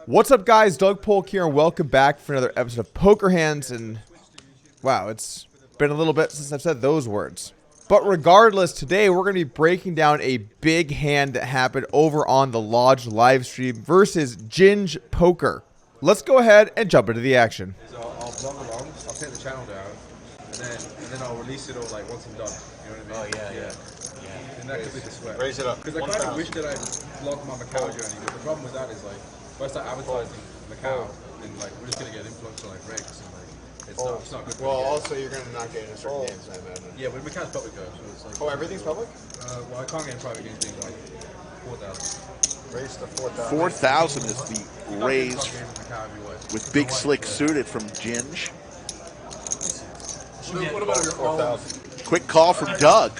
What's up, guys? Doug Polk here, and welcome back for another episode of Poker Hands. And wow, it's been a little bit since I've said those words. But regardless, today we're going to be breaking down a big hand that happened over on the Lodge live stream versus Ginge Poker. Let's go ahead and jump into the action. So I'll vlog along, I'll take the channel down, and then I'll release it all like once I'm done. You know what I mean? Oh yeah. And that could be the sweat. Raise it up. Because I kind of wish that I vlogged my Macau journey, but the problem with that is like, if I start advertising Macau, then like we're just gonna get influence on like Regs and like it's not good. Well, also you're gonna not get into certain games, I imagine. Yeah, but Macau's public though, so it's like. Oh, everything's public? Well, I can't get in private games being like 4,000. Raise to 4,000. 4,000 is the raise with Big Slick suited from Ginge. What about your 4,000? Quick call from Doug.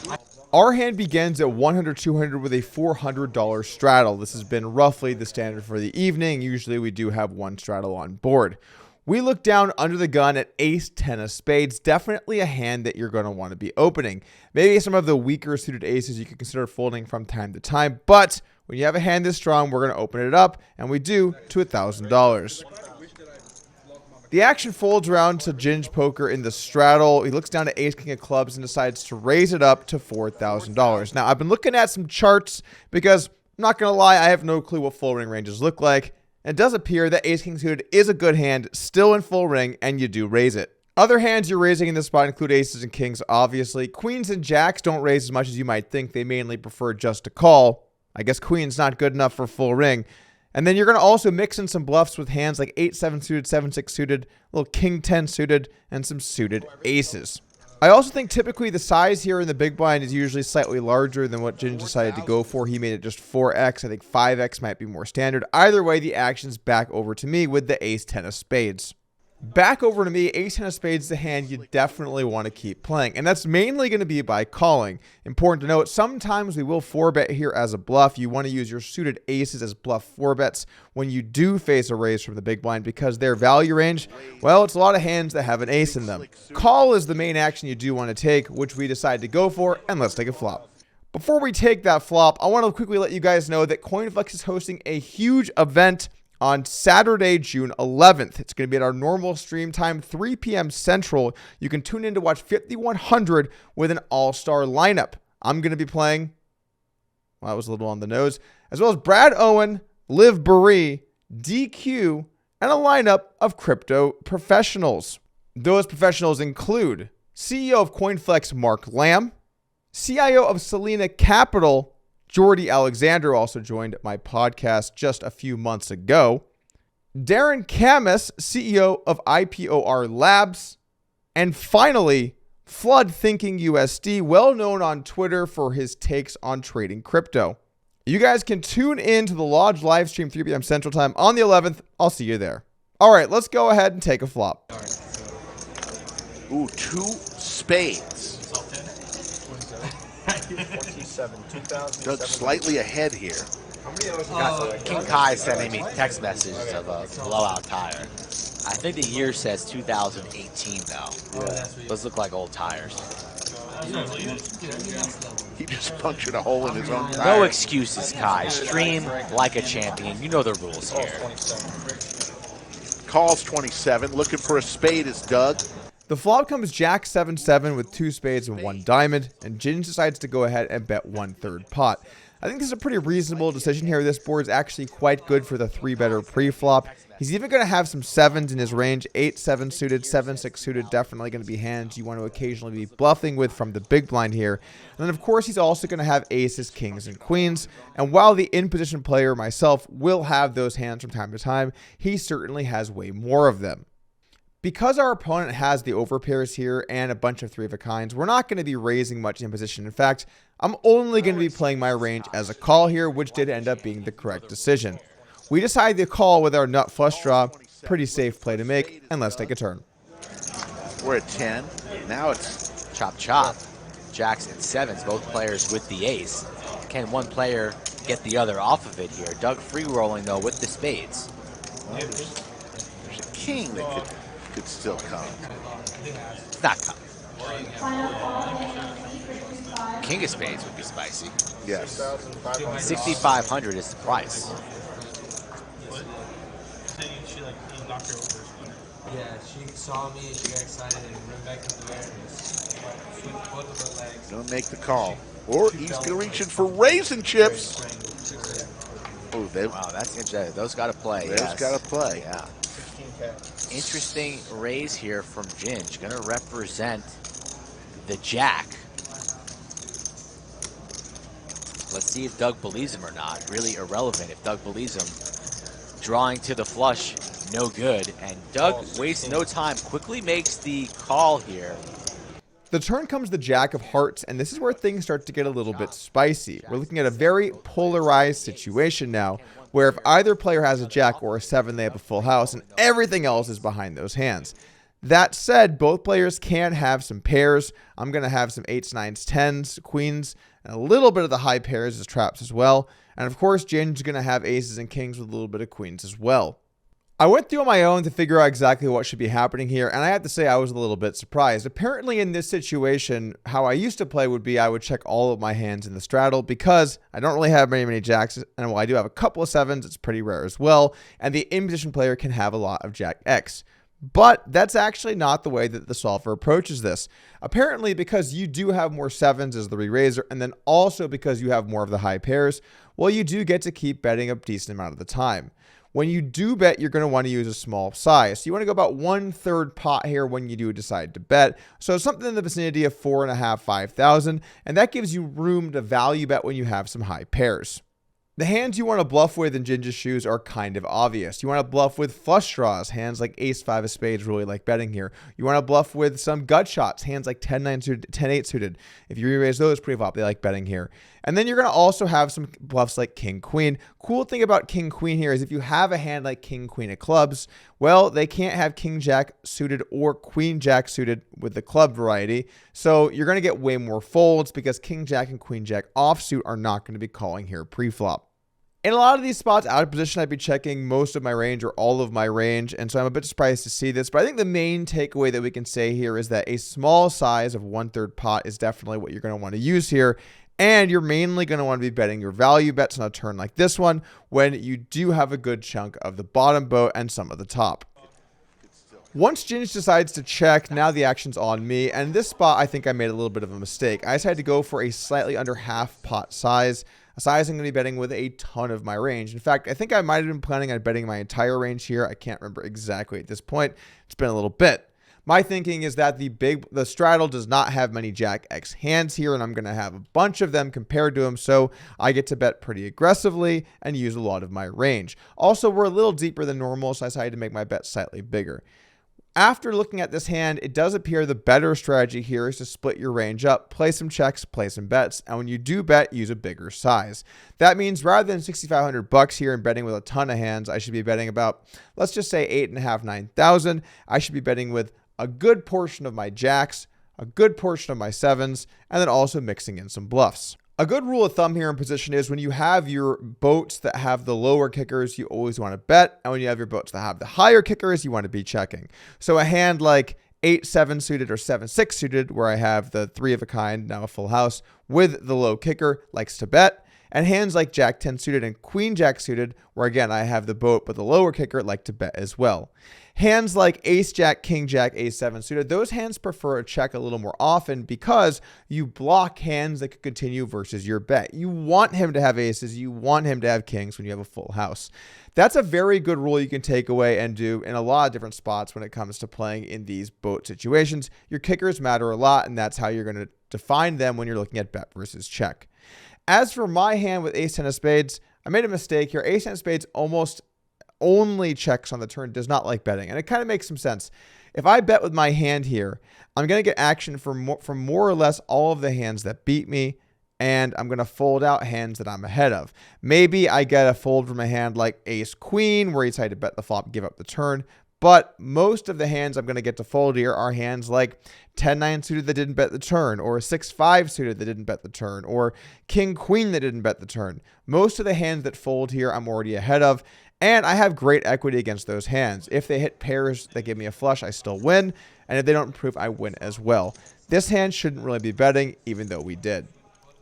Our hand begins at 100-200 with a $400 straddle. This has been roughly the standard for the evening. Usually we do have one straddle on board. We look down under the gun at ace-10 of spades. Definitely a hand that you're going to want to be opening. Maybe some of the weaker suited aces you can consider folding from time to time. But when you have a hand this strong, we're going to open it up. And we do to $1,000. The action folds around to Ginge Poker in the straddle. He looks down to ace-king of clubs and decides to raise it up to $4,000. Now, I've been looking at some charts because, I'm not going to lie, I have no clue what full ring ranges look like. And it does appear that ace-king suited is a good hand, still in full ring, and you do raise it. Other hands you're raising in this spot include aces and kings, obviously. Queens and jacks don't raise as much as you might think. They mainly prefer just to call. I guess queen's not good enough for full ring. And then you're going to also mix in some bluffs with hands like 8-7 suited, 7-6 suited, a little king-10 suited, and some suited aces. I also think typically the size here in the big blind is usually slightly larger than what Ginge decided to go for. He made it just 4x. I think 5x might be more standard. Either way, the action's back over to me with the ace-10 of spades. Back over to me, ace-10 of spades is the hand you definitely want to keep playing. And that's mainly going to be by calling. Important to note, sometimes we will 4-bet here as a bluff. You want to use your suited aces as bluff 4-bets when you do face a raise from the big blind because their value range, well, it's a lot of hands that have an ace in them. Call is the main action you do want to take, which we decide to go for, and let's take a flop. Before we take that flop, I want to quickly let you guys know that CoinFlex is hosting a huge event on Saturday, June 11th. It's going to be at our normal stream time, 3 p.m. Central. You can tune in to watch 5100 with an all-star lineup. I'm going to be playing, well, that was a little on the nose, as well as Brad Owen, Liv Baree, DQ, and a lineup of crypto professionals. Those professionals include CEO of CoinFlex, Mark Lamb, CIO of Selena Capital, Jordy Alexander, also joined my podcast just a few months ago. Darren Camus, CEO of IPOR Labs. And finally, Flood Thinking USD, well known on Twitter for his takes on trading crypto. You guys can tune in to the Lodge live stream 3 p.m. Central Time on the 11th. I'll see you there. All right, let's go ahead and take a flop. Ooh, 2 spades. 27, 2,000. Doug slightly ahead here. King Kai sending me text messages of a blowout tire. I think the year says 2018 though. Yeah. Those look like old tires. He just punctured a hole in his own tire. No excuses, Kai. Stream like a champion. You know the rules here. Calls 27. Looking for a spade is Doug. The flop comes Jack 7-7 with 2 spades and 1 diamond, and Ginge decides to go ahead and bet 1/3 pot. I think this is a pretty reasonable decision here. This board is actually quite good for the 3-better pre-flop. He's even going to have some 7s in his range. 8-7 suited, 7-6 suited, definitely going to be hands you want to occasionally be bluffing with from the big blind here. And then, of course, he's also going to have aces, kings, and queens. And while the in-position player, myself, will have those hands from time to time, he certainly has way more of them. Because our opponent has the overpairs here and a bunch of 3-of-a-kinds, we're not going to be raising much in position. In fact, I'm only going to be playing my range as a call here, which did end up being the correct decision. We decided to call with our nut flush draw. Pretty safe play to make, and let's take a turn. We're at 10. Now it's Chop chop. Jacks and 7s, both players with the ace. Can one player get the other off of it here? Doug free rolling though with the spades. Well, there's a king that could still come. It's not coming. King of spades would be spicy. Yes. 6,500 is the price. Yeah, she saw me and she got excited and ran back in the air and just switched both of her legs. Gonna make the call. Or he's gonna reach in for raisin chips. Oh, Wow, that's interesting. Those got to play. Those Yes. got to play. Yeah. Interesting raise here from Ginge. Going to represent the jack. Let's see if Doug believes him or not. Really irrelevant if Doug believes him. Drawing to the flush, no good. And Doug wastes no time, quickly makes the call here. The turn comes the Jack of Hearts, and this is where things start to get a little bit spicy. We're looking at a very polarized situation now, where if either player has a Jack or a 7, they have a full house, and everything else is behind those hands. That said, both players can have some pairs. I'm going to have some 8s, 9s, 10s, queens, and a little bit of the high pairs as traps as well. And of course, Ginge is going to have aces and kings with a little bit of queens as well. I went through on my own to figure out exactly what should be happening here, and I have to say I was a little bit surprised. Apparently in this situation, how I used to play would be I would check all of my hands in the straddle because I don't really have many jacks, and while I do have a couple of 7s, it's pretty rare as well, and the in-position player can have a lot of Jack X. But that's actually not the way that the solver approaches this. Apparently, because you do have more 7s as the re-raiser, and then also because you have more of the high pairs, well, you do get to keep betting a decent amount of the time. When you do bet, you're going to want to use a small size. So you want to go about 1/3 pot here when you do decide to bet. So something in the vicinity of 4.5, 5,000, and that gives you room to value bet when you have some high pairs. The hands you want to bluff with in Ginge's shoes are kind of obvious. You want to bluff with flush draws, hands like ace 5 of spades really like betting here. You want to bluff with some gut shots, hands like 10-9 suited, 10-8 suited. If you re-raise those, pretty flop, they like betting here. And then you're going to also have some bluffs like king queen. Cool thing about king queen here is if you have a hand like king queen of clubs, well, they can't have king jack suited or queen jack suited with the club variety. So you're going to get way more folds because king jack and queen jack offsuit are not going to be calling here pre-flop. In a lot of these spots, out of position, I'd be checking most of my range or all of my range, and so I'm a bit surprised to see this, but I think the main takeaway that we can say here is that a small size of 1/3 pot is definitely what you're going to want to use here, and you're mainly going to want to be betting your value bets on a turn like this one when you do have a good chunk of the bottom boat and some of the top. Once Ginge decides to check, now the action's on me, and in this spot, I think I made a little bit of a mistake. I decided to go for a slightly under half pot size, a size I'm going to be betting with a ton of my range. In fact, I think I might have been planning on betting my entire range here. I can't remember exactly at this point. It's been a little bit. My thinking is that the straddle does not have many Jack X hands here, and I'm going to have a bunch of them compared to him, so I get to bet pretty aggressively and use a lot of my range. Also, we're a little deeper than normal, so I decided to make my bet slightly bigger. After looking at this hand, it does appear the better strategy here is to split your range up, play some checks, play some bets, and when you do bet, use a bigger size. That means rather than $6,500 here and betting with a ton of hands, I should be betting about, let's just say 8.5, 9,000. I should be betting with a good portion of my jacks, a good portion of my 7s, and then also mixing in some bluffs. A good rule of thumb here in position is when you have your boats that have the lower kickers, you always want to bet. And when you have your boats that have the higher kickers, you want to be checking. So a hand like 8-7 suited or 7-6 suited, where I have the 3 of a kind, now a full house, with the low kicker, likes to bet. And hands like Jack 10 suited and Queen Jack suited, where again, I have the boat, but the lower kicker like to bet as well. Hands like Ace Jack, King Jack, Ace 7 suited, those hands prefer a check a little more often because you block hands that could continue versus your bet. You want him to have aces, you want him to have kings when you have a full house. That's a very good rule you can take away and do in a lot of different spots when it comes to playing in these boat situations. Your kickers matter a lot, and that's how you're going to define them when you're looking at bet versus check. As for my hand with Ace 10 of spades, I made a mistake here. Ace 10 of spades almost only checks on the turn, does not like betting. And it kind of makes some sense. If I bet with my hand here, I'm going to get action from more or less all of the hands that beat me, and I'm going to fold out hands that I'm ahead of. Maybe I get a fold from a hand like Ace Queen, where you decide to bet the flop, give up the turn. But most of the hands I'm going to get to fold here are hands like 10-9 suited that didn't bet the turn, or 6-5 suited that didn't bet the turn, or King Queen that didn't bet the turn. Most of the hands that fold here I'm already ahead of, and I have great equity against those hands. If they hit pairs that give me a flush, I still win, and if they don't improve, I win as well. This hand shouldn't really be betting, even though we did.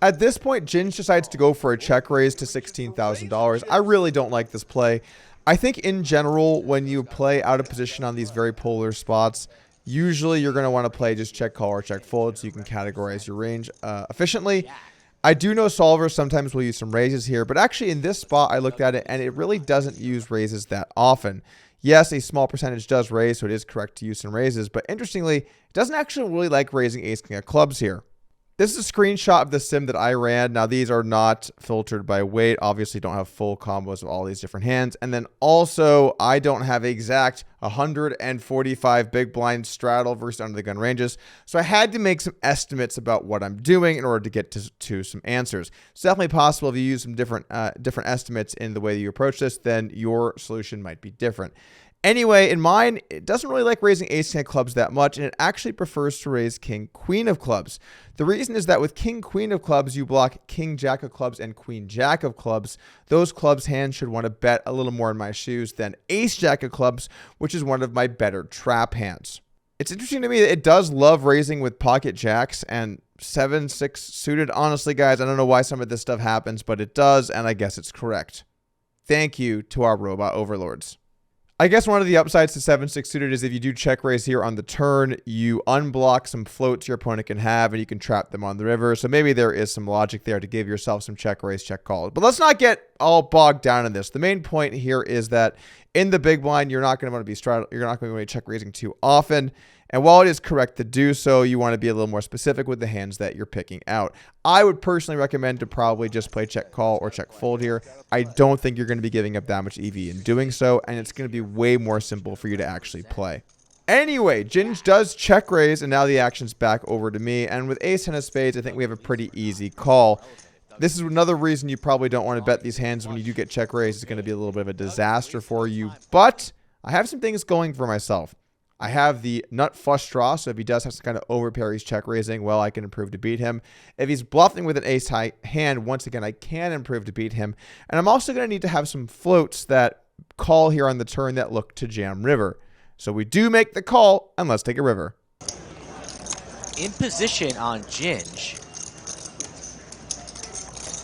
At this point, Ginge decides to go for a check raise to $16,000. I really don't like this play. I think in general, when you play out of position on these very polar spots, usually you're going to want to play just check call or check fold so you can categorize your range efficiently. I do know solvers sometimes will use some raises here, but actually in this spot, I looked at it and it really doesn't use raises that often. Yes, a small percentage does raise, so it is correct to use some raises, but interestingly, it doesn't actually really like raising ace king of clubs here. This is a screenshot of the sim that I ran. Now, these are not filtered by weight. Obviously, don't have full combos of all these different hands. And then also, I don't have exact 145 big blind straddle versus under the gun ranges. So I had to make some estimates about what I'm doing in order to get to some answers. It's definitely possible if you use some different estimates in the way that you approach this, then your solution might be different. Anyway, in mine, it doesn't really like raising ace king of clubs that much, and it actually prefers to raise king queen of clubs. The reason is that with king queen of clubs, you block king jack of clubs and queen jack of clubs. Those clubs hands should want to bet a little more in my shoes than ace jack of clubs, which is one of my better trap hands. It's interesting to me that it does love raising with pocket jacks and 7-6 suited. Honestly, guys, I don't know why some of this stuff happens, but it does, and I guess it's correct. Thank you to our robot overlords. I guess one of the upsides to 7-6 suited is if you do check raise here on the turn, you unblock some floats your opponent can have and you can trap them on the river. So maybe there is some logic there to give yourself some check raise, check call. But let's not get all bogged down in this. The main point here is that in the big blind, you're not going to want to be straddle, you're not going to want to check raising too often. And while it is correct to do so, you want to be a little more specific with the hands that you're picking out. I would personally recommend to probably just play check call or check fold here. I don't think you're going to be giving up that much EV in doing so, and it's going to be way more simple for you to actually play. Anyway, Ginge does check raise, and now the action's back over to me. And with ace 10 of spades, I think we have a pretty easy call. This is another reason you probably don't want to bet these hands when you do get check raise. It's going to be a little bit of a disaster for you, but I have some things going for myself. I have the nut flush draw, so if he does have some kind of overpair he's check raising, well, I can improve to beat him. If he's bluffing with an ace high hand, once again, I can improve to beat him. And I'm also going to need to have some floats that call here on the turn that look to jam river. So we do make the call, and let's take a river. In position on Ginge.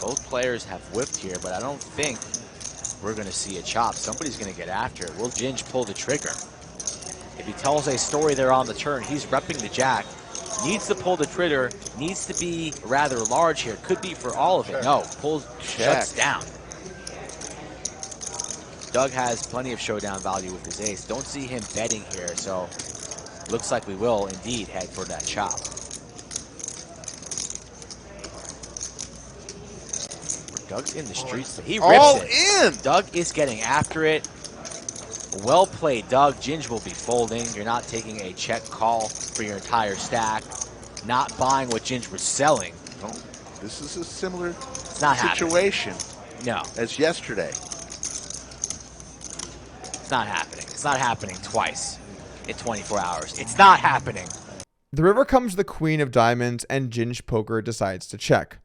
Both players have whipped here, but I don't think we're going to see a chop. Somebody's going to get after it. Will Ginge pull the trigger? If he tells a story there on the turn, he's repping the jack. Needs to pull the trigger. Needs to be rather large here. Could be for all of it. No, pulls, shuts down. Doug has plenty of showdown value with his ace. Don't see him betting here, so looks like we will indeed head for that chop. Doug's in the streets. He rips all it. In. Doug is getting after it. Well played, Doug. Ginge will be folding. You're not taking a check call for your entire stack. Not buying what Ginge was selling. Oh, this is a similar situation as yesterday. It's not happening. It's not happening twice in 24 hours. It's not happening. The river comes the queen of diamonds, and Ginge Poker decides to check.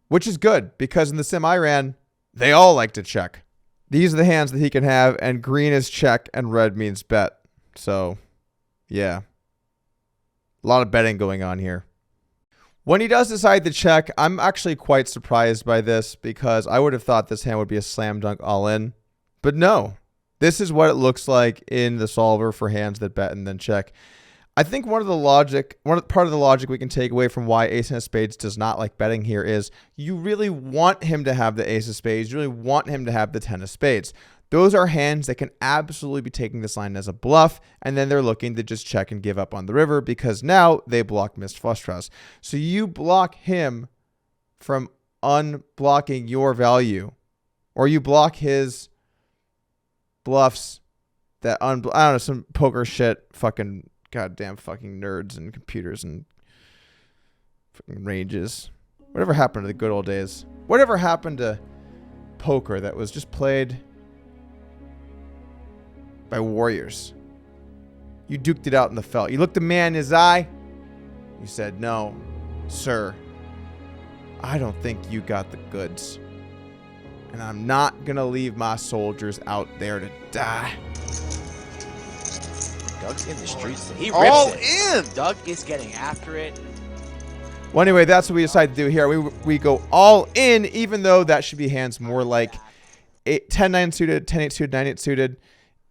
Which is good, because in the sim I ran, they all like to check. These are the hands that he can have, and green is check, and red means bet. So, yeah. A lot of betting going on here. When he does decide to check, I'm actually quite surprised by this, because I would have thought this hand would be a slam dunk all in. But no. This is what it looks like in the solver for hands that bet and then check. I think part of the logic we can take away from why ace of spades does not like betting here is you really want him to have the ace of spades. You really want him to have the 10 of spades. Those are hands that can absolutely be taking this line as a bluff, and then they're looking to just check and give up on the river because now they block missed flush draws. So you block him from unblocking your value, or you block his bluffs that I don't know, some poker shit, fucking goddamn fucking nerds and computers and fucking ranges. Whatever happened to the good old days? Whatever happened to poker that was just played by warriors? You duked it out in the felt. You looked a man in his eye. You said, "No, sir, I don't think you got the goods. And I'm not going to leave my soldiers out there to die." Doug's in the streets. He rips all it. In. Doug is getting after it. Well, anyway, that's what we decided to do here. We go all in, even though that should be hands more like 10-9 suited, 10-8 suited, 9-8 suited,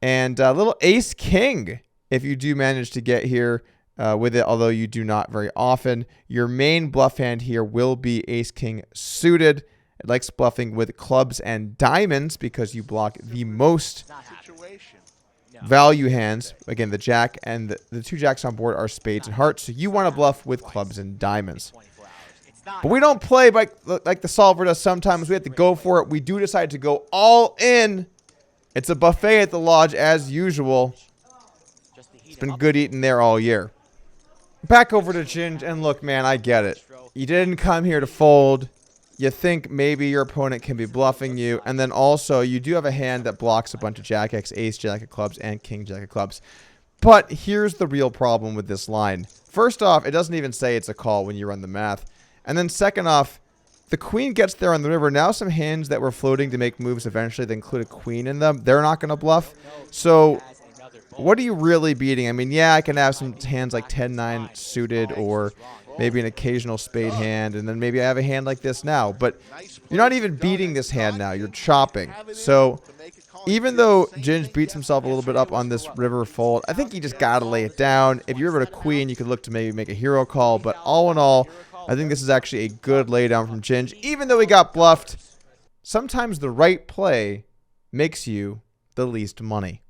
and a little ace-king if you do manage to get here with it, although you do not very often. Your main bluff hand here will be ace-king suited. It likes bluffing with clubs and diamonds because you block the most value hands. Again, the jack and the 2 jacks on board are spades and hearts, so you want to bluff with clubs and diamonds. But we don't play like the solver does sometimes. We have to go for it. We do decide to go all in. It's a buffet at the lodge as usual. It's been good eating there all year. Back over to Ginge, and look, man, I get it. You didn't come here to fold. You think maybe your opponent can be bluffing you, and then also you do have a hand that blocks a bunch of jack X, ace jack of clubs, and king jack of clubs. But here's the real problem with this line. First off, it doesn't even say it's a call when you run the math. And then second off, the queen gets there on the river. Now some hands that were floating to make moves eventually that include a queen in them, they're not going to bluff. So what are you really beating? I mean, yeah, I can have some hands like 10-9 suited or maybe an occasional spade hand, and then maybe I have a hand like this now. But you're not even beating this hand now. You're chopping. So even though Ginge beats himself a little bit up on this river fold, I think you just got to lay it down. If you're over to queen, you could look to maybe make a hero call. But all in all, I think this is actually a good laydown from Ginge. Even though he got bluffed, sometimes the right play makes you the least money.